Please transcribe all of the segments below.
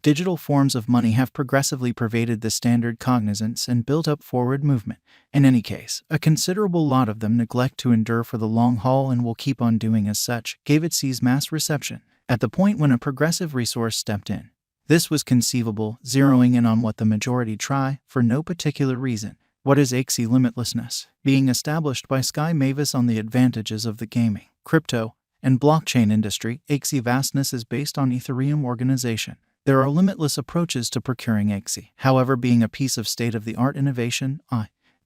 Digital forms of money have progressively pervaded the standard cognizance and built up forward movement. In any case, a considerable lot of them neglect to endure for the long haul and will keep on doing as such, gave Axie's mass reception at the point when a progressive resource stepped in. This was conceivable, zeroing in on what the majority try, for no particular reason. What is Axie limitlessness? Being established by Sky Mavis on the advantages of the gaming, crypto, and blockchain industry, Axie vastness is based on Ethereum organization. There are limitless approaches to procuring Axie. However, being a piece of state-of-the-art innovation,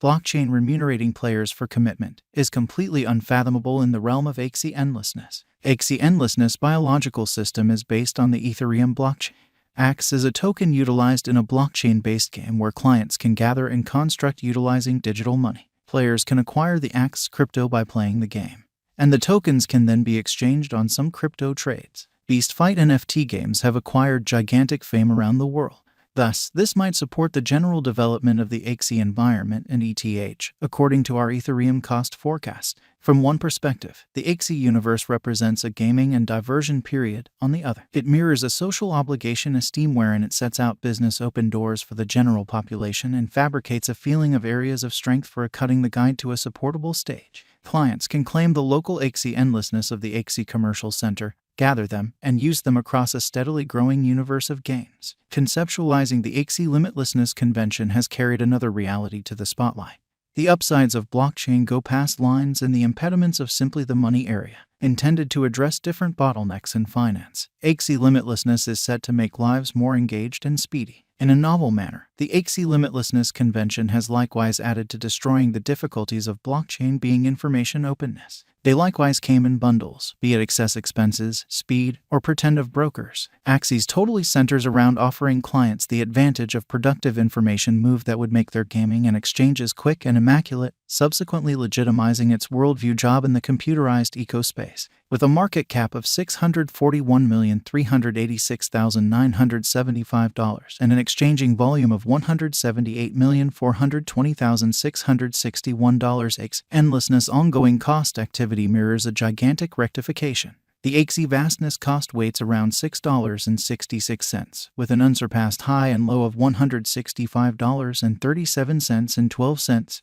blockchain remunerating players for commitment, is completely unfathomable in the realm of Axie endlessness. Axie endlessness biological system is based on the Ethereum blockchain. Axie is a token utilized in a blockchain-based game where clients can gather and construct utilizing digital money. Players can acquire the Axie crypto by playing the game, and the tokens can then be exchanged on some crypto trades. Beast Fight NFT games have acquired gigantic fame around the world. Thus, this might support the general development of the Axie environment and ETH, according to our Ethereum cost forecast. From one perspective, the Axie universe represents a gaming and diversion period. On the other, it mirrors a social obligation esteem wherein it sets out business open doors for the general population and fabricates a feeling of areas of strength for a cutting the guide to a supportable stage. Clients can claim the local Axie endlessness of the Axie commercial center, gather them, and use them across a steadily growing universe of games. Conceptualizing the Axie limitlessness convention has carried another reality to the spotlight. The upsides of blockchain go past lines and the impediments of simply the money area, intended to address different bottlenecks in finance. Axie limitlessness is set to make lives more engaged and speedy. In a novel manner, the Axie limitlessness convention has likewise added to destroying the difficulties of blockchain being information openness. They likewise came in bundles, be it excess expenses, speed, or pretend of brokers. Axie totally centers around offering clients the advantage of productive information move that would make their gaming and exchanges quick and immaculate, subsequently legitimizing its worldview job in the computerized ecospace. With a market cap of $641,386,975 and an exchanging volume of $178,420,661, Axie endlessness ongoing cost activity mirrors a gigantic rectification. The Axie vastness cost weights around $6.66, with an unsurpassed high and low of $165.37 and 12 cents.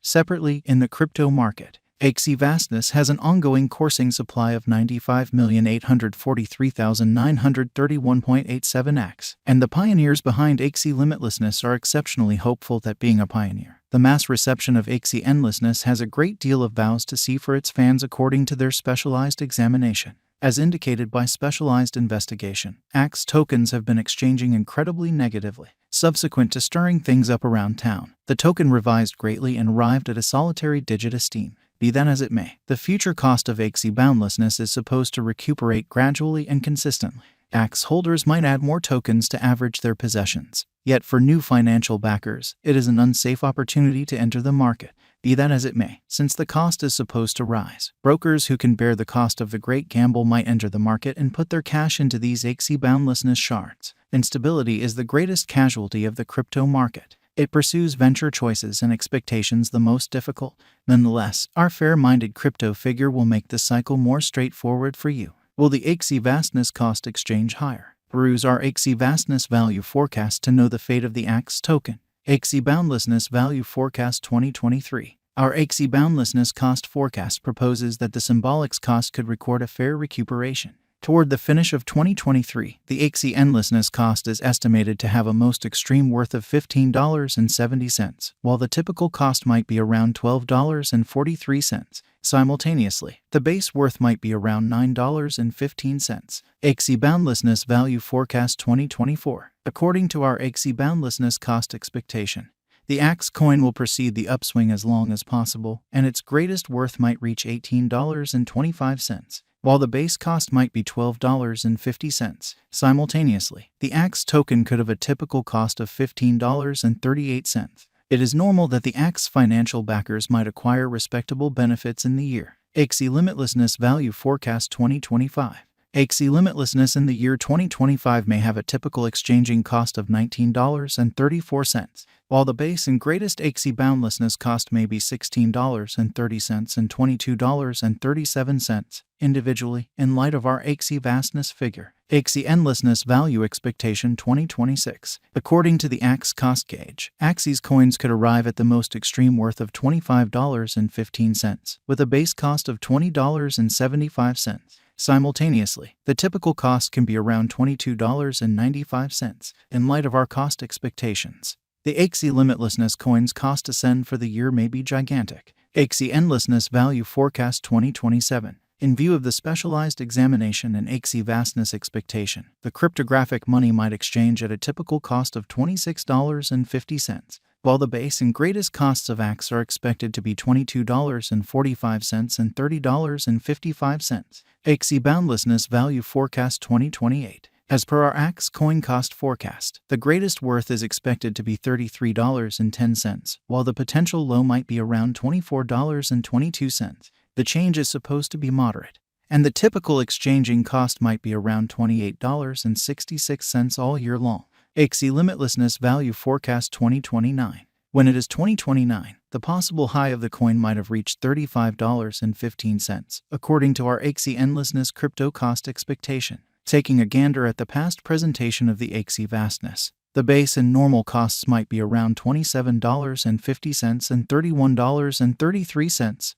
Separately, in the crypto market, Axie vastness has an ongoing coursing supply of 95,843,931.87 Axie, and the pioneers behind Axie limitlessness are exceptionally hopeful that being a pioneer, the mass reception of Axie endlessness has a great deal of vows to see for its fans according to their specialized examination. As indicated by specialized investigation, Axie tokens have been exchanging incredibly negatively. Subsequent to stirring things up around town, the token revised greatly and arrived at a solitary digit esteem. Be that as it may, the future cost of Axie boundlessness is supposed to recuperate gradually and consistently. Axie holders might add more tokens to average their possessions. Yet for new financial backers, it is an unsafe opportunity to enter the market. Be that as it may, since the cost is supposed to rise, brokers who can bear the cost of the great gamble might enter the market and put their cash into these Axie boundlessness shards. Instability is the greatest casualty of the crypto market. It pursues venture choices and expectations the most difficult. Nonetheless, our fair-minded crypto figure will make the cycle more straightforward for you. Will the Axie vastness cost exchange higher? Peruse our Axie vastness value forecast to know the fate of the Axie token. Axie boundlessness value forecast 2023. Our Axie boundlessness cost forecast proposes that the symbolics cost could record a fair recuperation. Toward the finish of 2023, the Axie endlessness cost is estimated to have a most extreme worth of $15.70, while the typical cost might be around $12.43. Simultaneously, the base worth might be around $9.15. Axie boundlessness value forecast 2024. According to our Axie boundlessness cost expectation, the Axie coin will proceed the upswing as long as possible, and its greatest worth might reach $18.25. While the base cost might be $12.50. Simultaneously, the Axie token could have a typical cost of $15.38. It is normal that the Axie financial backers might acquire respectable benefits in the year. Axie limitlessness value forecast 2025. Axie limitlessness in the year 2025 may have a typical exchanging cost of $19.34, while the base and greatest Axie boundlessness cost may be $16.30 and $22.37. individually, in light of our Axie vastness figure. Axie endlessness value expectation 2026. According to the Axie cost gauge, Axie's coins could arrive at the most extreme worth of $25.15, with a base cost of $20.75. Simultaneously, the typical cost can be around $22.95, in light of our cost expectations. The Axie limitlessness coins cost ascend for the year may be gigantic. Axie endlessness value forecast 2027. In view of the specialized examination and Axie vastness expectation, the cryptographic money might exchange at a typical cost of $26.50, while the base and greatest costs of Axie are expected to be $22.45 and $30.55. Axie boundlessness value forecast 2028. As per our Axie coin cost forecast, the greatest worth is expected to be $33.10, while the potential low might be around $24.22. The change is supposed to be moderate, and the typical exchanging cost might be around $28.66 all year long. Axie limitlessness value forecast 2029. When it is 2029, the possible high of the coin might have reached $35.15, according to our Axie endlessness crypto cost expectation. Taking a gander at the past presentation of the Axie vastness, the base and normal costs might be around $27.50 and $31.33.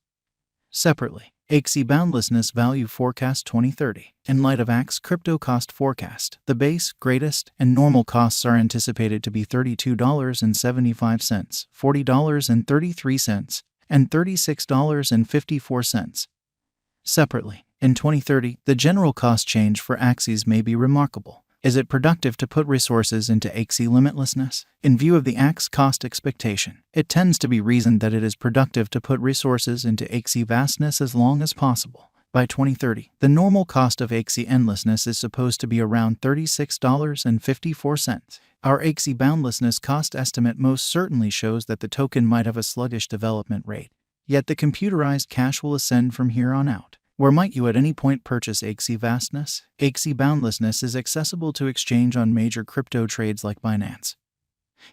Separately, Axie boundlessness value forecast 2030. In light of Axie crypto cost forecast, the base, greatest, and normal costs are anticipated to be $32.75, $40.33, and $36.54. Separately, in 2030, the general cost change for Axies may be remarkable. Is it productive to put resources into Axie limitlessness? In view of the Axie cost expectation, it tends to be reasoned that it is productive to put resources into Axie vastness as long as possible. By 2030, the normal cost of Axie endlessness is supposed to be around $36.54. Our Axie boundlessness cost estimate most certainly shows that the token might have a sluggish development rate, yet the computerized cash will ascend from here on out. Where might you at any point purchase Axie vastness? Axie boundlessness is accessible to exchange on major crypto trades like Binance,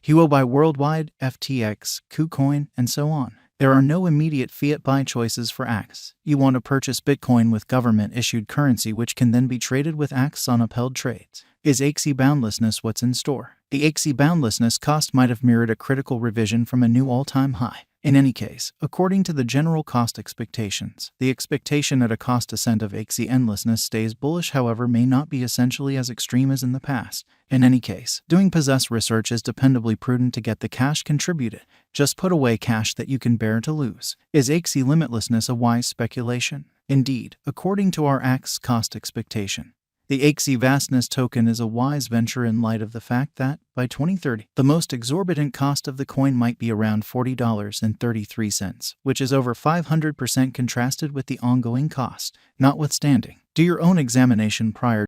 Huobi Worldwide, FTX, KuCoin, and so on. There are no immediate fiat buy choices for Axie. You want to purchase Bitcoin with government-issued currency which can then be traded with Axie on upheld trades. Is Axie boundlessness what's in store? The Axie boundlessness cost might have mirrored a critical revision from a new all-time high. In any case, according to the general cost expectations, the expectation at a cost ascent of Axie endlessness stays bullish, however may not be essentially as extreme as in the past. In any case, doing possess research is dependably prudent to get the cash contributed. Just put away cash that you can bear to lose. Is Axie limitlessness a wise speculation? Indeed, according to our Axie cost expectation, the Axie vastness token is a wise venture in light of the fact that, by 2030, the most exorbitant cost of the coin might be around $40.33, which is over 500% contrasted with the ongoing cost. Notwithstanding, do your own examination prior